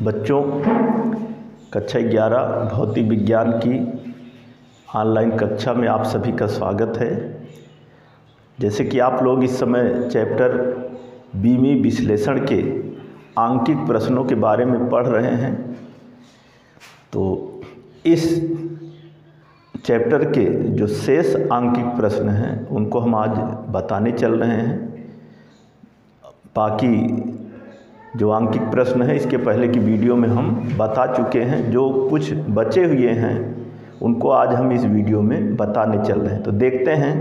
बच्चों, कक्षा 11 भौतिक विज्ञान की ऑनलाइन कक्षा में आप सभी का स्वागत है। जैसे कि आप लोग इस समय चैप्टर बीमी विश्लेषण के आंकिक प्रश्नों के बारे में पढ़ रहे हैं, तो इस चैप्टर के जो शेष आंकिक प्रश्न हैं उनको हम आज बताने चल रहे हैं। बाकी जो आंकिक प्रश्न है इसके पहले की वीडियो में हम बता चुके हैं, जो कुछ बचे हुए हैं उनको आज हम इस वीडियो में बताने चल रहे हैं। तो देखते हैं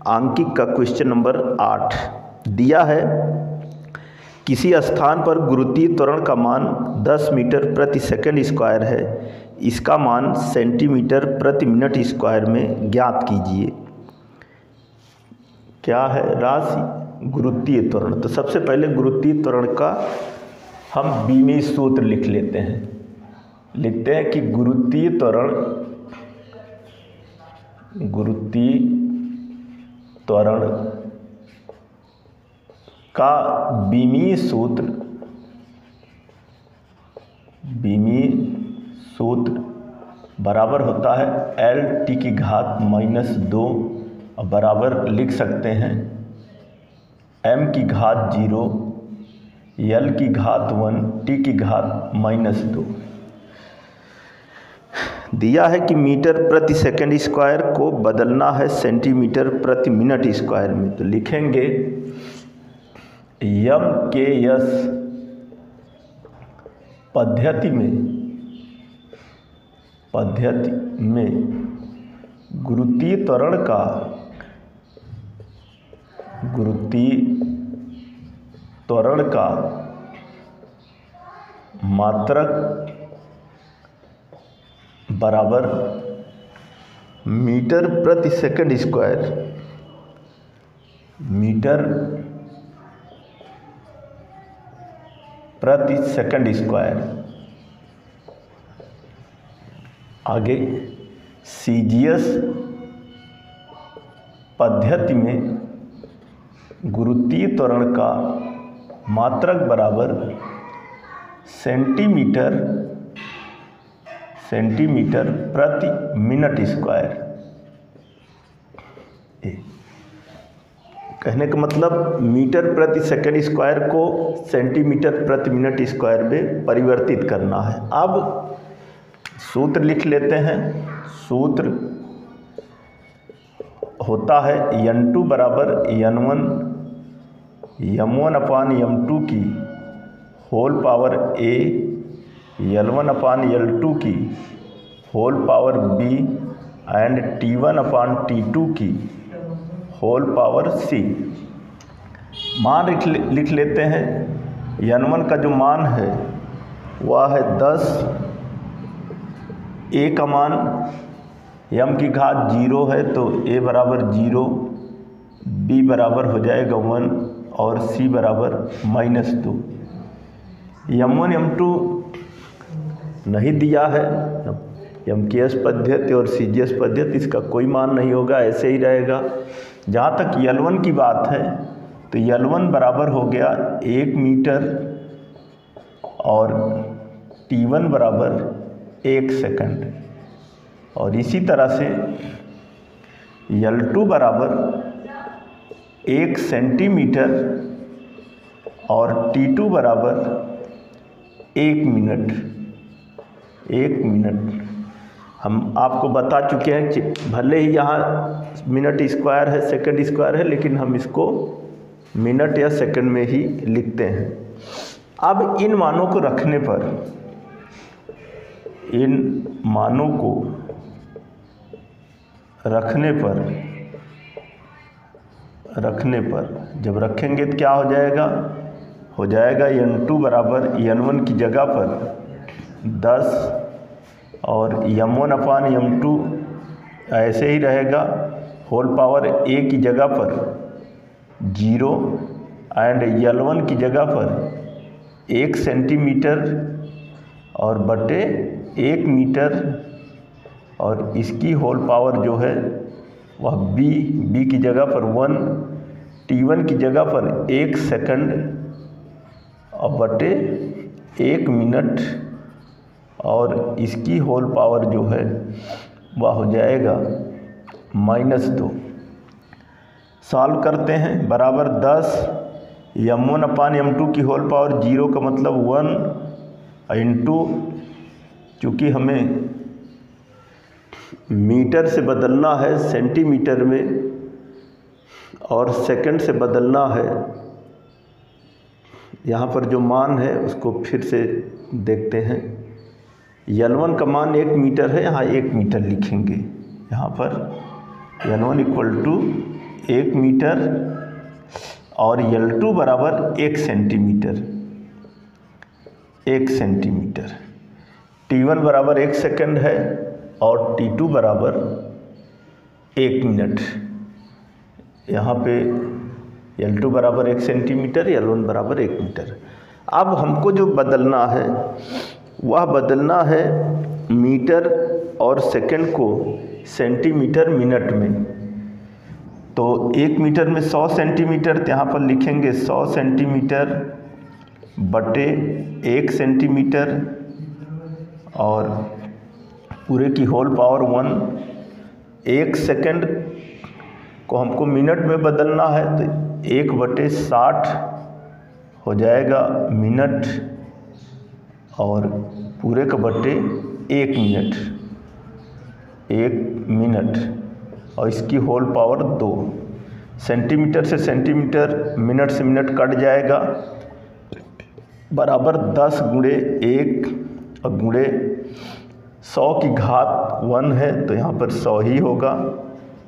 आंकिक का क्वेश्चन नंबर 8 दिया है। किसी स्थान पर गुरुत्वीय त्वरण का मान 10 मीटर प्रति सेकंड स्क्वायर है, इसका मान सेंटीमीटर प्रति मिनट स्क्वायर में ज्ञात कीजिए। क्या है राशि? गुरुत्वीय त्वरण। तो सबसे पहले गुरुत्वीय त्वरण का हम बीमी सूत्र लिख लेते हैं। लिखते हैं कि गुरुत्वीय त्वरण का बीमी सूत्र बराबर होता है L की घात -2 और बराबर लिख सकते हैं m की घात 0, l की घात 1, t की घात -2। दिया है कि मीटर प्रति सेकंड स्क्वायर को बदलना है सेंटीमीटर प्रति मिनट स्क्वायर में। तो लिखेंगे MKS पद्धति में गुरुत्वीय त्वरण का मात्रक बराबर मीटर प्रति सेकंड स्क्वायर। आगे CGS पद्धति में गुरुत्वीय त्वरण का मात्रक बराबर सेंटीमीटर प्रति मिनट स्क्वायर। कहने का मतलब मीटर प्रति सेकंड स्क्वायर को सेंटीमीटर प्रति मिनट स्क्वायर में परिवर्तित करना है। अब सूत्र लिख लेते हैं। सूत्र होता है n2 बराबर m1 अपान m2 की whole power a, l1 upon l2 की whole power b and t1 upon t2 की होल पावर c। मान लिख लेते हैं। n1 का जो मान है वह है 10, a का मान m की घात 0 है तो a बराबर 0, b बराबर हो जाएगा 1 और c बराबर -2। m1 m2 नहीं दिया है। MKS पद्धति और CGS पद्धति इसका कोई मान नहीं होगा, ऐसे ही रहेगा। जहाँ तक L1 की बात है तो L1 बराबर हो गया 1 मीटर और T1 बराबर 1 सेकंड। और इसी तरह से L2 बराबर 1 सेंटीमीटर और T2 बराबर 1 मिनट। हम आपको बता चुके हैं कि भले ही यहाँ मिनट स्क्वायर है, सेकंड स्क्वायर है, लेकिन हम इसको मिनट या सेकंड में ही लिखते हैं। अब इन मानों को रखने पर जब रखेंगे तो क्या हो जाएगा n2 बराबर n1 की जगह पर 10 और m1 अपान m2 ऐसे ही रहेगा, होल पावर a की जगह पर 0 एंड l1 की जगह पर 1 सेंटीमीटर और बटे 1 मीटर और इसकी होल पावर जो है वह b की जगह पर 1, T1 की जगह पर 1 सेकंड और बटे 1 मिनट और इसकी होल पावर जो है वह हो जाएगा -2। सॉल्व करते हैं। बराबर 10 m1/m2 की होल पावर 0 का मतलब 1 इंटू, चूँकि हमें मीटर से बदलना है सेंटीमीटर में और सेकंड से बदलना है, यहाँ पर जो मान है उसको फिर से देखते हैं। L1 का मान 1 मीटर है, यहाँ 1 मीटर लिखेंगे। यहाँ पर L1 = 1 मीटर और L2 बराबर 1 सेंटीमीटर। T1 बराबर 1 सेकंड है और T2 बराबर 1 मिनट। यहाँ पे L2 बराबर 1 सेंटीमीटर, L1 बराबर 1 मीटर। अब हमको जो बदलना है वह बदलना है मीटर और सेकंड को सेंटीमीटर मिनट में। तो 1 मीटर में 100 सेंटीमीटर, तो यहाँ पर लिखेंगे 100 सेंटीमीटर बटे 1 सेंटीमीटर और पूरे की होल पावर 1। 1 सेकंड को हमको मिनट में बदलना है तो 1/60 हो जाएगा मिनट और पूरे का बटे 1 मिनट। 1 मिनट और इसकी होल पावर 2। सेंटीमीटर से सेंटीमीटर, मिनट से मिनट कट जाएगा, बराबर 10 × 1 और गुणे 100 की घात 1 है तो यहाँ पर 100 ही होगा,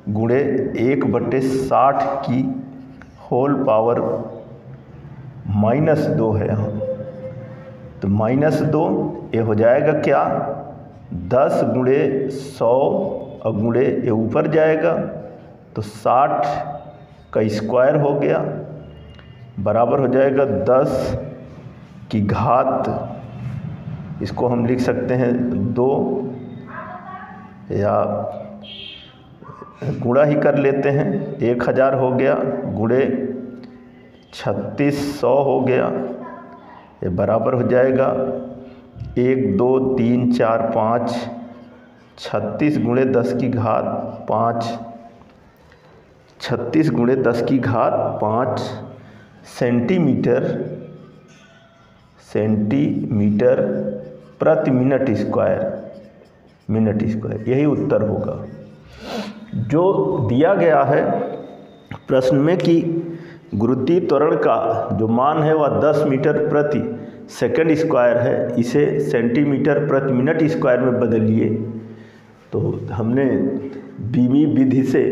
गुणे 1/60 की होल पावर -2 है यहाँ। तो -2 ये हो जाएगा क्या, 10 × 100 और गुणे ये ऊपर जाएगा तो 60 का स्क्वायर हो गया, बराबर हो जाएगा 10 की घात, इसको हम लिख सकते हैं 2 या गुणा ही कर लेते हैं। 1000 हो गया गुणे 3600 हो गया, ये बराबर हो जाएगा 1 2 3 4 5 36 × 10 की घात 5, 36 × 10 की घात 5 सेंटीमीटर प्रति मिनट स्क्वायर, यही उत्तर होगा। जो दिया गया है प्रश्न में कि गुरुत्वीय त्वरण का जो मान है वह 10 मीटर प्रति सेकंड स्क्वायर है, इसे सेंटीमीटर प्रति मिनट स्क्वायर में बदलिए। तो हमने बीमी विधि से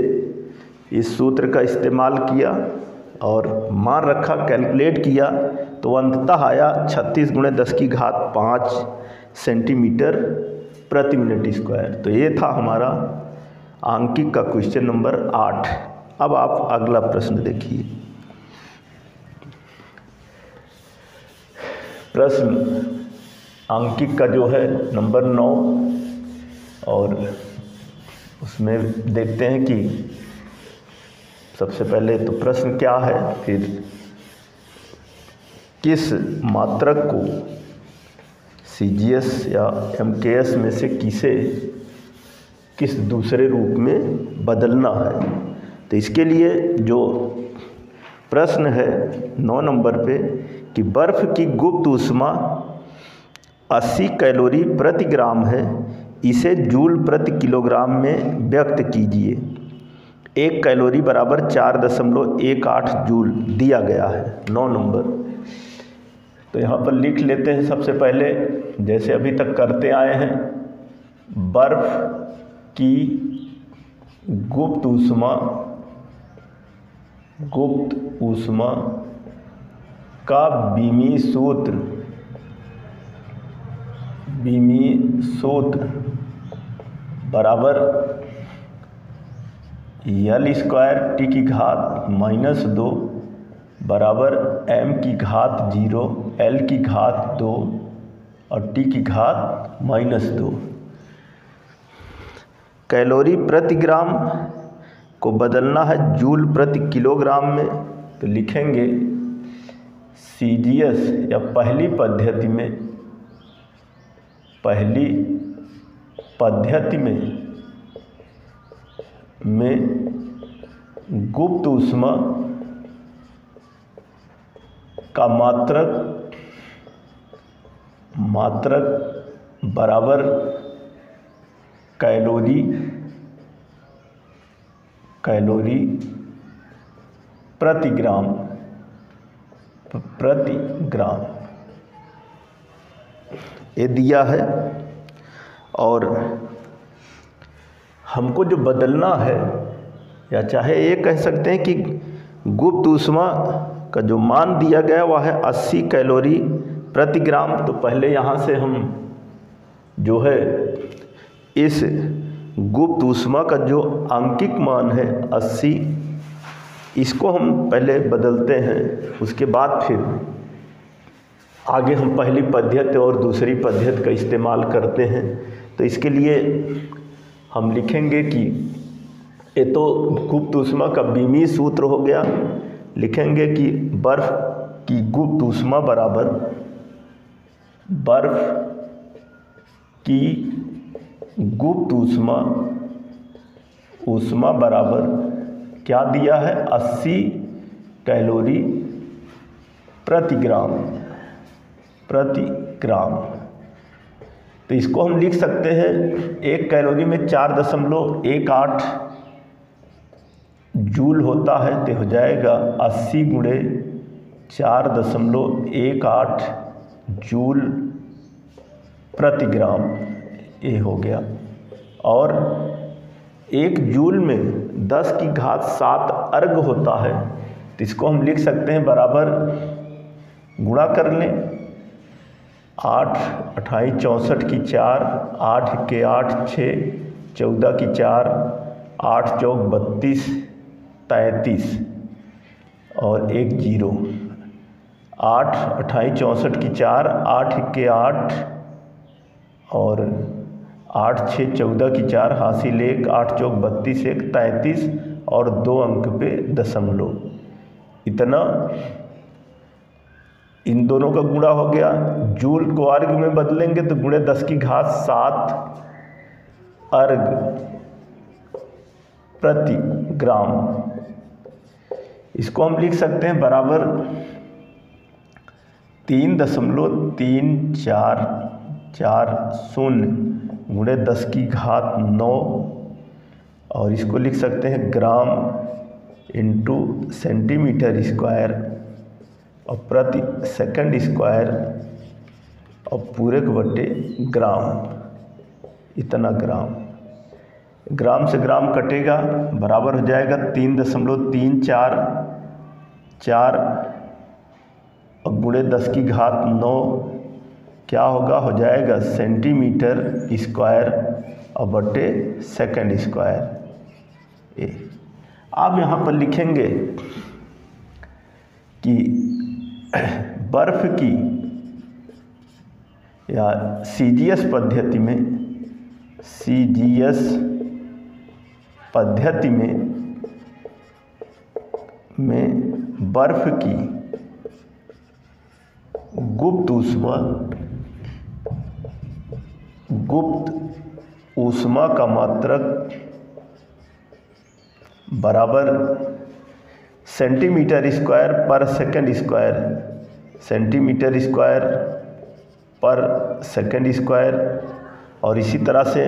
इस सूत्र का इस्तेमाल किया और मान रखा, कैलकुलेट किया तो अंततः आया 36 × 10 की घात 5 सेंटीमीटर प्रति मिनट स्क्वायर। तो ये था हमारा आंकिक का क्वेश्चन नंबर 8। अब आप अगला प्रश्न देखिए। प्रश्न आंकिक का जो है नंबर 9 और उसमें देखते हैं कि सबसे पहले तो प्रश्न क्या है, फिर किस मात्रक को CGS या MKS में से किस दूसरे रूप में बदलना है। तो इसके लिए जो प्रश्न है 9 नंबर पे कि बर्फ़ की गुप्त ऊष्मा 80 कैलोरी प्रति ग्राम है, इसे जूल प्रति किलोग्राम में व्यक्त कीजिए। 1 कैलोरी बराबर 4.18 जूल दिया गया है। 9 नंबर। तो यहाँ पर लिख लेते हैं सबसे पहले, जैसे अभी तक करते आए हैं, बर्फ़ की गुप्त ऊष्मा का बीमी सूत्र बराबर L² T की घात -2 बराबर m की घात 0 L की घात 2 और T की घात -2। कैलोरी प्रति ग्राम को बदलना है जूल प्रति किलोग्राम में, तो लिखेंगे CGS या पहली पद्धति में पहली पद्धति में गुप्त ऊष्मा का मात्रक बराबर कैलोरी प्रति ग्राम ये दिया है। और हमको जो बदलना है, या चाहे ये कह सकते हैं कि गुप्त ऊष्मा का जो मान दिया गया वह है 80 कैलोरी प्रति ग्राम। तो पहले यहाँ से हम जो है इस गुप्त ऊष्मा का जो आंकिक मान है 80, इसको हम पहले बदलते हैं, उसके बाद फिर आगे हम पहली पद्धति और दूसरी पद्धति का इस्तेमाल करते हैं। तो इसके लिए हम लिखेंगे कि ये तो गुप्त ऊष्मा का बीमी सूत्र हो गया। लिखेंगे कि बर्फ की गुप्त ऊष्मा बराबर बर्फ की गुप्त ऊष्मा बराबर क्या दिया है 80 कैलोरी प्रति ग्राम। तो इसको हम लिख सकते हैं 1 कैलोरी में 4.18 जूल होता है, तो हो जाएगा 80 गुणे 4.18 जूल प्रति ग्राम, ये हो गया। और 1 जूल में 10 की घात 7 अर्ग होता है, तो इसको हम लिख सकते हैं बराबर, गुणा कर लें 8 28 64 की 4, 8 के 8 6, 14 की 4, 8 चौक 32 33 और 1 0, 8 28 64 की 4, 8 के 8 और 8 6 14 की 4 हासिल 1, 8 चौक 32 1 33 और 2 अंक पे दशमलव, इतना इन दोनों का गुणा हो गया। जूल को अर्ग में बदलेंगे तो गुणे 10 की घात 7 अर्ग प्रति ग्राम। इसको हम लिख सकते हैं बराबर 3.3440 गुणे 10 की घात 9, और इसको लिख सकते हैं ग्राम इंटू सेंटीमीटर स्क्वायर और प्रति सेकंड स्क्वायर और पूरे के बटे ग्राम, इतना ग्राम से ग्राम कटेगा, बराबर हो जाएगा 3.344 और गुणे 10 की घात 9 क्या होगा, हो जाएगा सेंटीमीटर स्क्वायर और बटे सेकंड स्क्वायर। आप यहाँ पर लिखेंगे कि बर्फ की या सीजीएस पद्धति में बर्फ की गुप्त ऊष्मा का मात्रक बराबर सेंटीमीटर स्क्वायर पर सेकंड स्क्वायर, सेंटीमीटर स्क्वायर पर सेकंड स्क्वायर। और इसी तरह से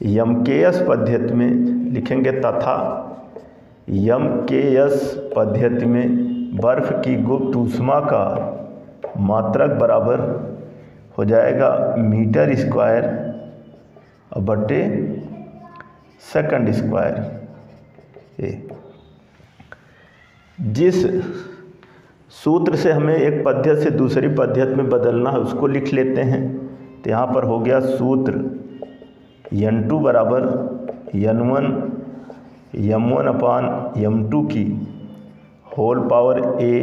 यमकेएस पद्धति में लिखेंगे तथा यमकेएस पद्धति में बर्फ की गुप्त ऊष्मा का मात्रक बराबर हो जाएगा मीटर स्क्वायर और बटे सेकंड स्क्वायर। जिस सूत्र से हमें एक पद्धति से दूसरी पद्धति में बदलना है उसको लिख लेते हैं। तो यहाँ पर हो गया सूत्र N2 बराबर N1 M1 अपान M2 की whole power A,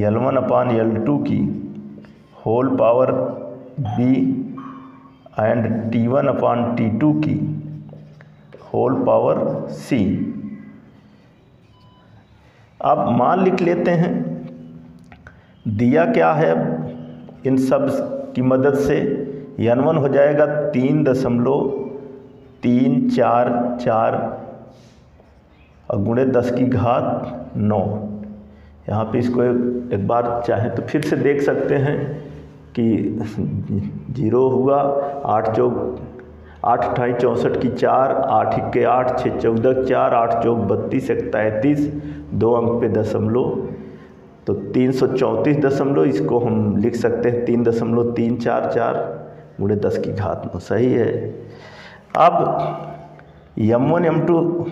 L1 upon L2 की whole power B and T1 upon T2 की होल पावर C। अब मान लिख लेते हैं, दिया क्या है इन सब की मदद से n1 हो जाएगा 3.344 और गुणे 10 की घात 9। यहाँ पे इसको एक बार चाहे तो फिर से देख सकते हैं कि 0 हुआ, 8 अट्ठाई 64 की 4, 8 इक्के 8, 6 14 4, 8 चौक 32, 1 33, 2 अंक पे दशमलव, तो 334 दशमलव, इसको हम लिख सकते हैं 3.344 गुणे 10 की घात 9। सही है। अब m1 m2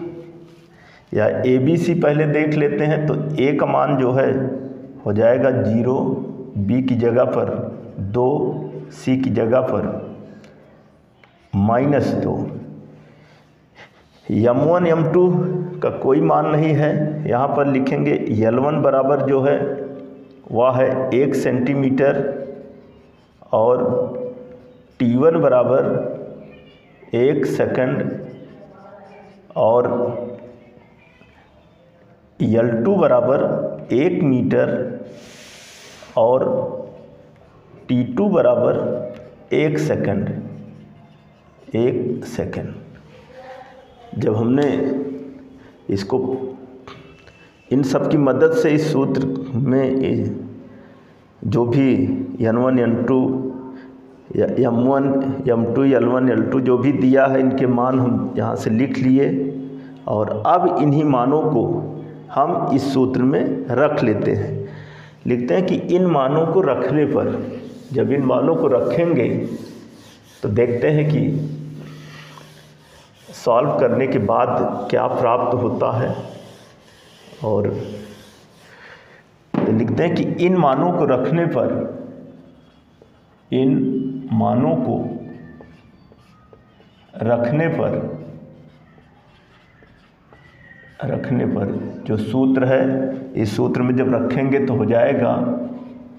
या ABC पहले देख लेते हैं। तो A का मान जो है हो जाएगा 0, B की जगह पर 2, C की जगह पर -2। m1 m2 का कोई मान नहीं है, यहाँ पर लिखेंगे L1 बराबर जो है वह है 1 सेंटीमीटर और T1 बराबर 1 सेकंड और L2 बराबर 1 मीटर और T2 बराबर 1 सेकंड। जब हमने इसको इन सब की मदद से इस सूत्र में जो भी n1 n2 या m1 m2 L1 L2 जो भी दिया है, इनके मान हम यहाँ से लिख लिए और अब इन्हीं मानों को हम इस सूत्र में रख लेते हैं। लिखते हैं कि इन मानों को रखने पर, जब इन मानों को रखेंगे तो देखते हैं कि सॉल्व करने के बाद क्या प्राप्त होता है। और लिखते हैं कि इन मानों को रखने पर, इन मानों को रखने पर जो सूत्र है, इस सूत्र में जब रखेंगे तो हो जाएगा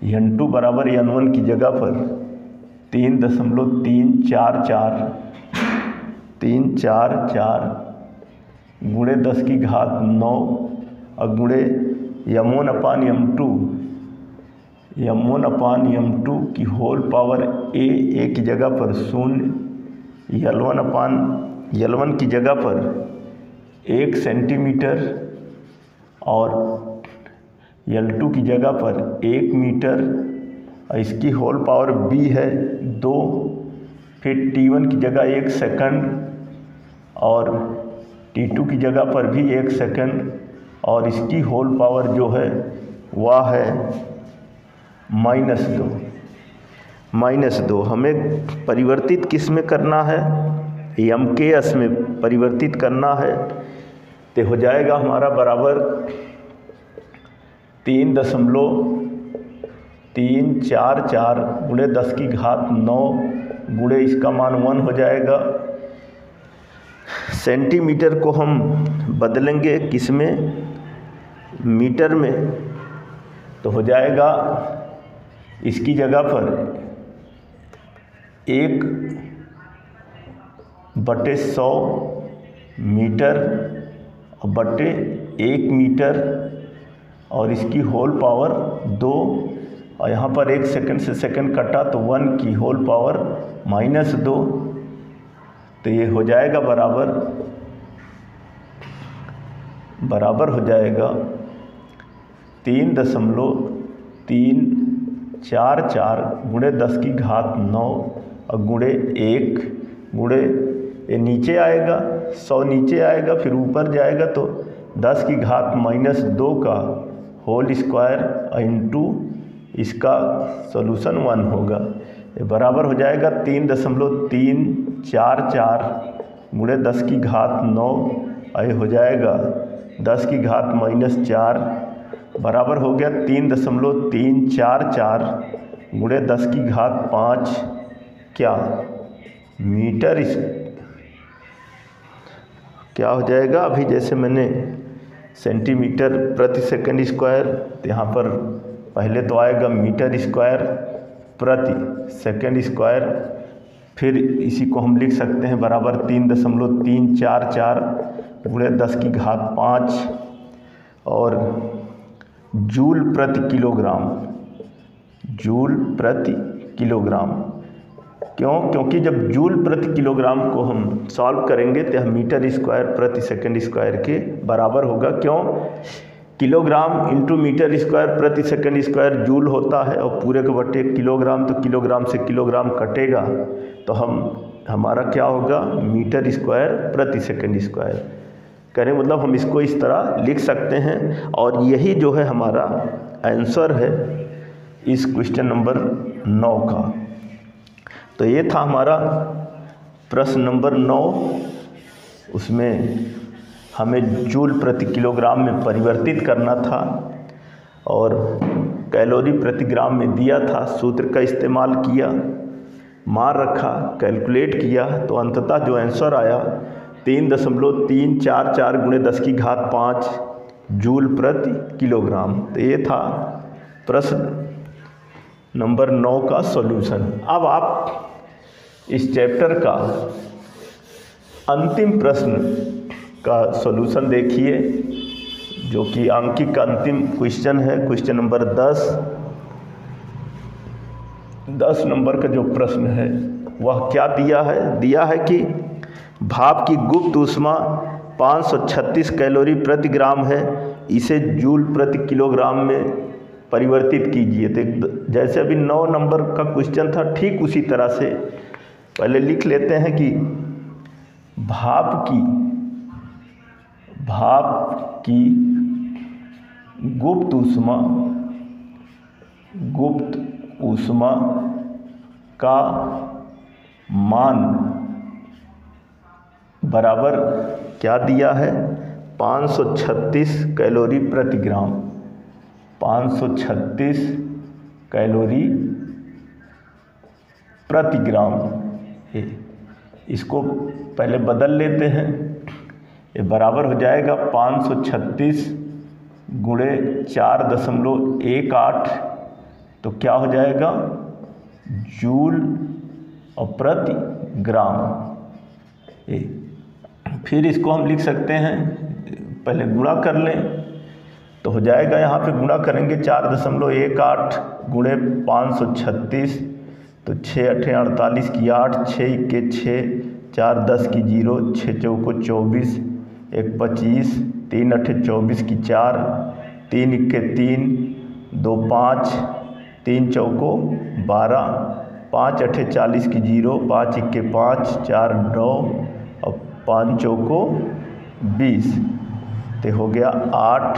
n2 बराबर n1 की जगह पर 3.344 गुणे 10 की घात 9 और गुणे m1 अपान m2 की होल पावर a की जगह पर 0, L1 की जगह पर 1 सेंटीमीटर और L2 की जगह पर 1 मीटर और इसकी होल पावर b है 2, फिर T1 की जगह 1 सेकंड और T2 की जगह पर भी 1 सेकंड और इसकी होल पावर जो है वह है -2। हमें परिवर्तित किस में करना है? MKS में परिवर्तित करना है। तो हो जाएगा हमारा बराबर 3.344 गुणे 10 की घात 9 गुणे इसका मान 1 हो जाएगा। सेंटीमीटर को हम बदलेंगे किस में? मीटर में। तो हो जाएगा इसकी जगह पर 1/100 मीटर बटे 1 मीटर और इसकी होल पावर 2 और यहाँ पर 1 सेकंड से सेकंड कटा तो 1 की होल पावर -2। तो ये हो जाएगा बराबर हो जाएगा 3.344 गुणे 10 की घात 9 और गुणे 1 गुणे ये नीचे आएगा 100 नीचे आएगा फिर ऊपर जाएगा तो 10 की घात -2 का होल स्क्वायर इंटू इसका सॉल्यूशन 1 होगा। ये बराबर हो जाएगा 3.344 गुणे 10 की घात 9 ये हो जाएगा 10 की घात -4 बराबर हो गया 3.344 गुणे 10 की घात 5 क्या मीटर। क्या हो जाएगा? अभी जैसे मैंने सेंटीमीटर प्रति सेकंड स्क्वायर, तो यहाँ पर पहले तो आएगा मीटर स्क्वायर प्रति सेकंड स्क्वायर, फिर इसी को हम लिख सकते हैं बराबर 3.344 गुणे 10 की घात 5 और जूल प्रति किलोग्राम। जूल प्रति किलोग्राम। क्यों? क्योंकि जब जूल प्रति किलोग्राम को हम सॉल्व करेंगे तो यह मीटर स्क्वायर प्रति सेकंड स्क्वायर के बराबर होगा। क्यों? किलोग्राम इंटू मीटर स्क्वायर प्रति सेकंड स्क्वायर जूल होता है और पूरे के बटे किलोग्राम, तो किलोग्राम से किलोग्राम कटेगा तो हमारा क्या होगा? मीटर स्क्वायर प्रति सेकंड स्क्वायर। कहने मतलब हम इसको इस तरह लिख सकते हैं और यही जो है हमारा आंसर है इस क्वेश्चन नंबर 9 का। तो ये था हमारा प्रश्न नंबर 9। उसमें हमें जूल प्रति किलोग्राम में परिवर्तित करना था और कैलोरी प्रति ग्राम में दिया था, सूत्र का इस्तेमाल किया, मान रखा, कैलकुलेट किया तो अंततः जो आंसर आया 3.344 × 10⁵ जूल प्रति किलोग्राम। तो ये था प्रश्न नंबर 9 का सॉल्यूशन। अब आप इस चैप्टर का अंतिम प्रश्न का सॉल्यूशन देखिए, जो कि अंकित का अंतिम क्वेश्चन है, क्वेश्चन नंबर 10 नंबर का जो प्रश्न है वह क्या दिया है? दिया है कि भाप की गुप्त ऊष्मा 536 कैलोरी प्रति ग्राम है, इसे जूल प्रति किलोग्राम में परिवर्तित कीजिए। तो जैसे अभी 9 नंबर का क्वेश्चन था, ठीक उसी तरह से पहले लिख लेते हैं कि भाप की गुप्त ऊष्मा का मान बराबर क्या दिया है? 536 कैलोरी प्रति ग्राम। 536 कैलोरी प्रति ग्राम। इसको पहले बदल लेते हैं, ये बराबर हो जाएगा 536 × 4.18, तो क्या हो जाएगा? जूल और प्रति ग्राम। फिर इसको हम लिख सकते हैं, पहले गुणा कर लें तो हो जाएगा, यहाँ पे गुणा करेंगे 4.18 × 536, तो 6 8 48 की 8, 6 1 6, 4 10 की 0, 6 चौको 24, 1 25, 3 8 24 की 4, 3 1 3, 2 5, 3 चौको 12, 5 8 40 की 0, 5 1 5, 4 9 और 5 चौको 20। तो हो गया 8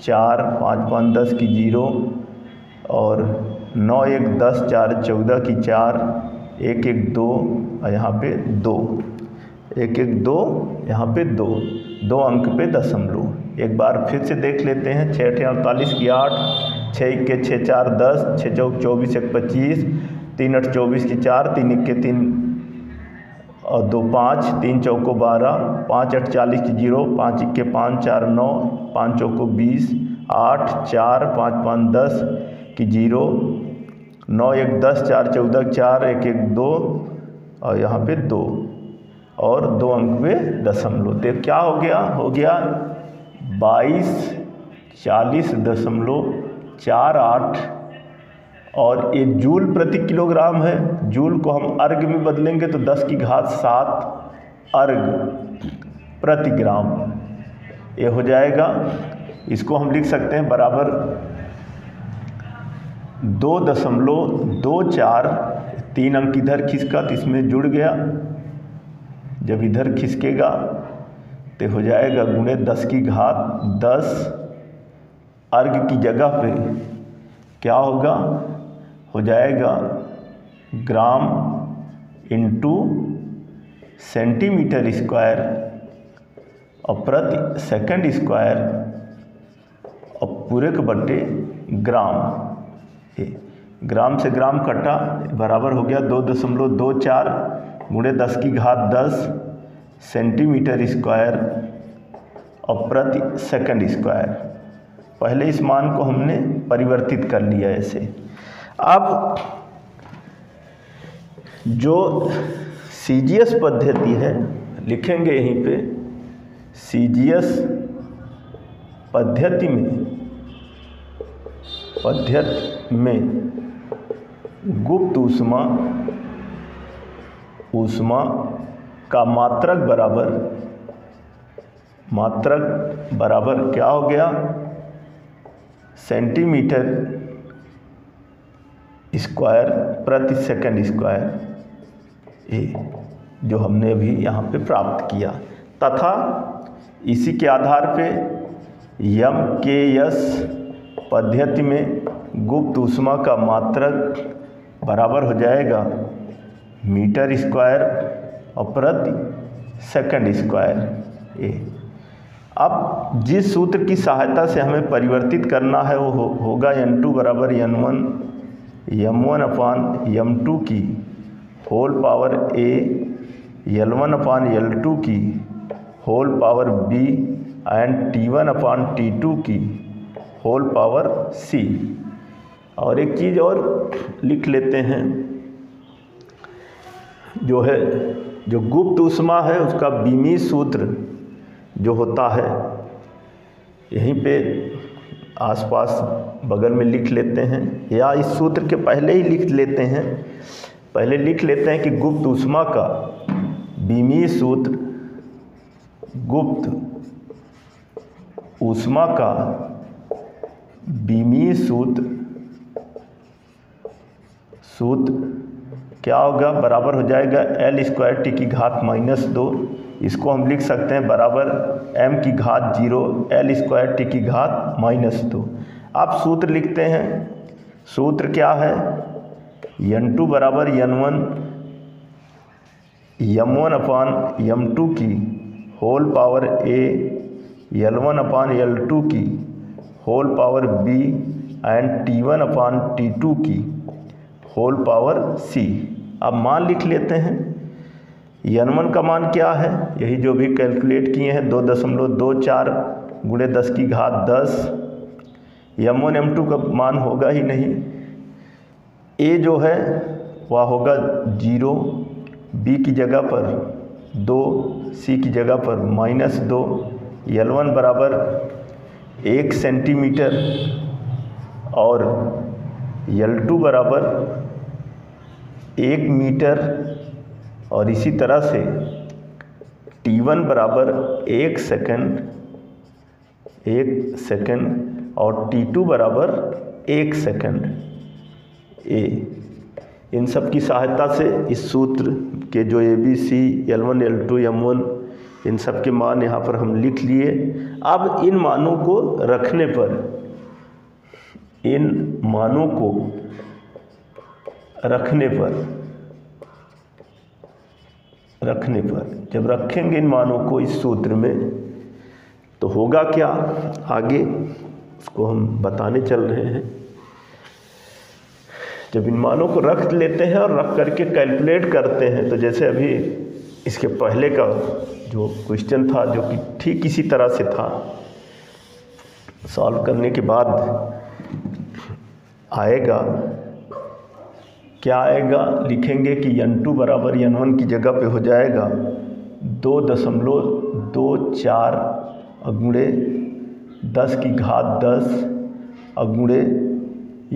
4 5 5 10 की 0 और 9 1 10, 4 14 की 4, 1 1 2 और यहाँ पे 2, 1 1 2, यहाँ पे 2 अंक पे दशमलव। एक बार फिर से देख लेते हैं, 6 8 48 की 8, 6 1 6 4 10, 6 चौक 24 1 25, 3 8 24 की 4, 3 1 3 और 2 5, 3 चौको 12, 5 8 40 की 0, 5 1 5, 4 9, 5 चौको 20, 8 4 5 5 10 की 0, 9 1 10, 4 14 4, 1 1 2 और यहाँ पे 2 और 2 अंक पे दशमलव। तो क्या हो गया? हो गया 2240.48 और ये जूल प्रति किलोग्राम है। जूल को हम अर्ग में बदलेंगे तो 10�7 अर्ग प्रति ग्राम ये हो जाएगा। इसको हम लिख सकते हैं बराबर 2.24, 3 अंक इधर खिसका तो इसमें जुड़ गया, जब इधर खिसकेगा तो हो जाएगा गुणे 10⁻10 अर्ग की जगह पे क्या होगा? हो जाएगा ग्राम इंटू सेंटीमीटर स्क्वायर और प्रति सेकंड स्क्वायर और पूरे के बट्टे ग्राम। ग्राम से ग्राम कटा, बराबर हो गया 2.24 गुणे 10⁻10 सेंटीमीटर स्क्वायर और प्रति सेकंड स्क्वायर। पहले इस मान को हमने परिवर्तित कर लिया ऐसे। अब जो सीजीएस पद्धति है लिखेंगे यहीं पे, सीजीएस पद्धति में गुप्त ऊष्मा का मात्रक बराबर क्या हो गया, सेंटीमीटर स्क्वायर प्रति सेकंड स्क्वायर ए, जो हमने अभी यहाँ पे प्राप्त किया, तथा इसी के आधार पे MKS पद्धति में गुप्त ऊष्मा का मात्रक बराबर हो जाएगा मीटर स्क्वायर और प्रति सेकंड स्क्वायर ए। अब जिस सूत्र की सहायता से हमें परिवर्तित करना है वो होगा N2 बराबर N1 M1 अपान M2 की whole power A L1 upon L2 की whole power B and T1 upon T2 की होल पावर C। और एक चीज़ और लिख लेते हैं, जो गुप्त ऊष्मा है उसका बीमी सूत्र जो होता है, यहीं पे आसपास बगल में लिख लेते हैं, या इस सूत्र के पहले ही लिख लेते हैं। पहले लिख लेते हैं कि गुप्त ऊष्मा का बीमी सूत्र, गुप्त ऊष्मा का बीमी सूत्र क्या होगा, बराबर हो जाएगा L स्क्वायर टी की घात -2। इसको हम लिख सकते हैं बराबर m की घात 0 L स्क्वायर टी की घात -2। आप सूत्र लिखते हैं, सूत्र क्या है, N2 बराबर N1 M1 अपान M2 की whole power A L1 upon L2 की whole power B and T1 upon T2 की होल पावर C। अब मान लिख लेते हैं, N1 का मान क्या है, यही जो भी कैलकुलेट किए हैं 2.24 गुणे 10 की घात 10। M1 M2 का मान होगा ही नहीं, A जो है वह होगा 0, B की जगह पर 2, C की जगह पर -2, L1 बराबर 1 सेंटीमीटर और L2 बराबर 1 मीटर, और इसी तरह से T1 बराबर 1 सेकंड और T2 बराबर 1 सेकंड ए। इन सब की सहायता से इस सूत्र के जो ABC L1 L2 M1 इन सब के मान यहाँ पर हम लिख लिए। अब इन मानों को रखने पर, जब रखेंगे इन मानों को इस सूत्र में, तो होगा क्या आगे उसको हम बताने चल रहे हैं। जब इन मानों को रख लेते हैं और रख करके कैलकुलेट करते हैं, तो जैसे अभी इसके पहले का जो क्वेश्चन था जो कि ठीक इसी तरह से था, सॉल्व करने के बाद आएगा क्या आएगा, लिखेंगे कि N2 बराबर N1 की जगह पे हो जाएगा 2.24 गुणे 10 की घात 10 गुणे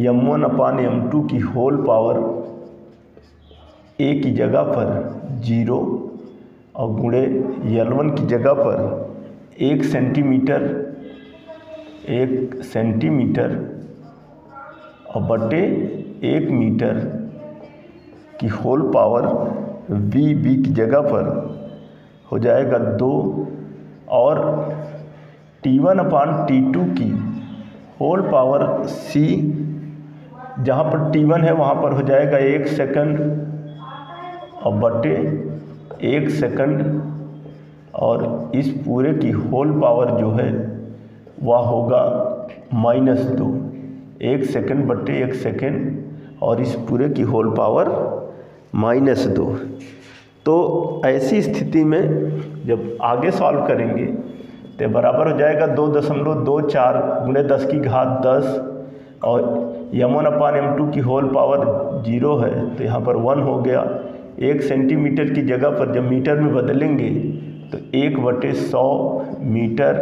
M1 अपान M2 की होल पावर A की जगह पर 0 और गुणे L1 की जगह पर 1 सेंटीमीटर और बटे 1 मीटर की होल पावर B की जगह पर हो जाएगा 2 और T1 अपान T2 की होल पावर C, जहाँ पर T1 है वहाँ पर हो जाएगा 1 सेकंड और बटे 1 सेकंड, और इस पूरे की होल पावर जो है वह होगा -2, 1 सेकंड बटे 1 सेकंड, और इस पूरे की होल पावर -2। तो ऐसी स्थिति में जब आगे सॉल्व करेंगे तो बराबर हो जाएगा 2.24 गुणे 10 की घात 10 और M1 अपान M2 की होल पावर 0 है तो यहाँ पर 1 हो गया। 1 सेंटीमीटर की जगह पर जब मीटर में बदलेंगे तो 1/100 मीटर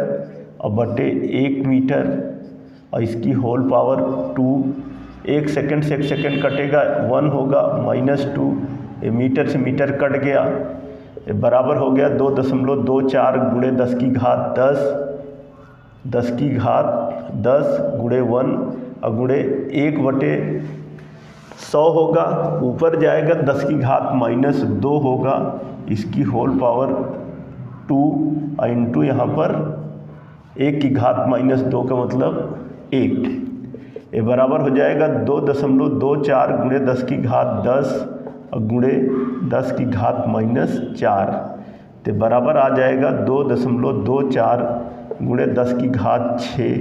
और बटे 1 मीटर, और इसकी होल पावर 2, 1 सेकंड से 1 सेकंड कटेगा 1 होगा, -2, ये मीटर से मीटर कट गया, ये बराबर हो गया 2.24 गुणे 10 की घात 10, 10 की घात 10 गुणे 1 और गुणे 1/100 होगा, ऊपर जाएगा 10 की घात -2 होगा, इसकी होल पावर 2 इंटू यहाँ पर 1 की घात -2 का मतलब 1, ये बराबर हो जाएगा 2.24 गुणे 10 की घात 10 और गुणे 10 की घात -4, तो बराबर आ जाएगा 2.24 गुणे 10 की घात 6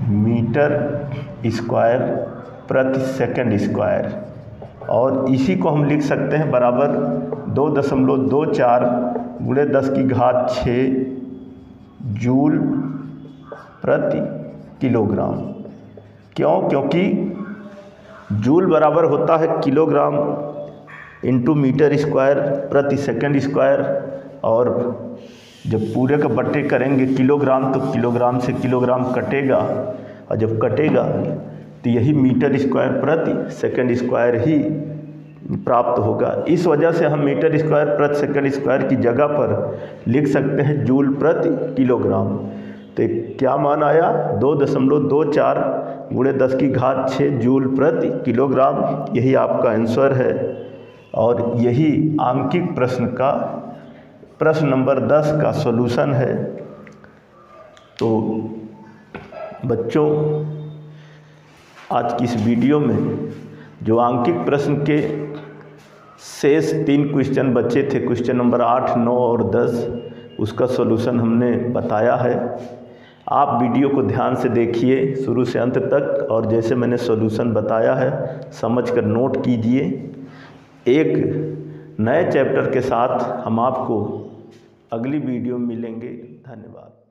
मीटर स्क्वायर प्रति सेकंड स्क्वायर। और इसी को हम लिख सकते हैं बराबर 2.24 गुणे 10 की घात 6 जूल प्रति किलोग्राम। क्यों? क्योंकि जूल बराबर होता है किलोग्राम इंटू मीटर स्क्वायर प्रति सेकंड स्क्वायर, और जब पूरे का बट्टे करेंगे किलोग्राम तो किलोग्राम से किलोग्राम कटेगा, और जब कटेगा तो यही मीटर स्क्वायर प्रति सेकंड स्क्वायर ही प्राप्त होगा। इस वजह से हम मीटर स्क्वायर प्रति सेकंड स्क्वायर की जगह पर लिख सकते हैं जूल प्रति किलोग्राम। तो क्या मान आया? 2.24 गुणे 10 की घात 6 जूल प्रति किलोग्राम, यही आपका आंसर है। और यही आंकिक प्रश्न का प्रश्न नंबर 10 का सॉल्यूशन है। तो बच्चों, आज की इस वीडियो में जो आंकिक प्रश्न के शेष 3 क्वेश्चन बचे थे, क्वेश्चन नंबर 8, 9 और 10, उसका सॉल्यूशन हमने बताया है। आप वीडियो को ध्यान से देखिए शुरू से अंत तक, और जैसे मैंने सॉल्यूशन बताया है समझकर नोट कीजिए। एक नए चैप्टर के साथ हम आपको अगली वीडियो में मिलेंगे। धन्यवाद।